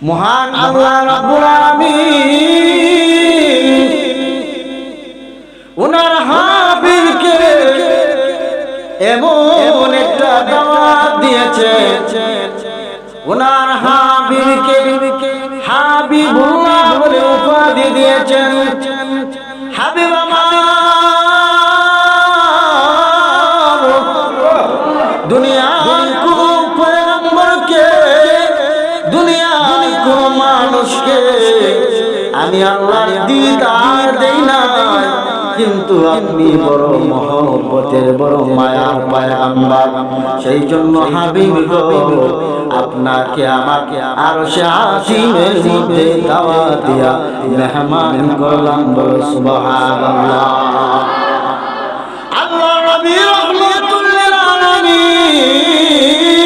মহান আল্লাহ রাব্বুল আলামিন ওনার হাবিবকে এমন একটা দাওয়াত দিয়েছে, ওনার হাবিবকে হাবিবুল্লাহ বলে উপাধি দিয়েছেন। হাবিব আমার দুনিয়ার কোন পয়গম্বরকে, দুনিয়ার কোন মানুষকে আমি আল্লাহর দিদার দেই না, কিন্তু আপনি বড় মহব্বতের বড় মায়ার পয়গম্বর। সেই জন্য হাবিব গো আপনাকে আমাকে আরশে আজিমের মধ্যে দাওয়াত দিয়া মেহমান করলাম। বলো সুবহানাল্লাহ। আল্লাহ নবী রাহমাতুল লিল আলামিন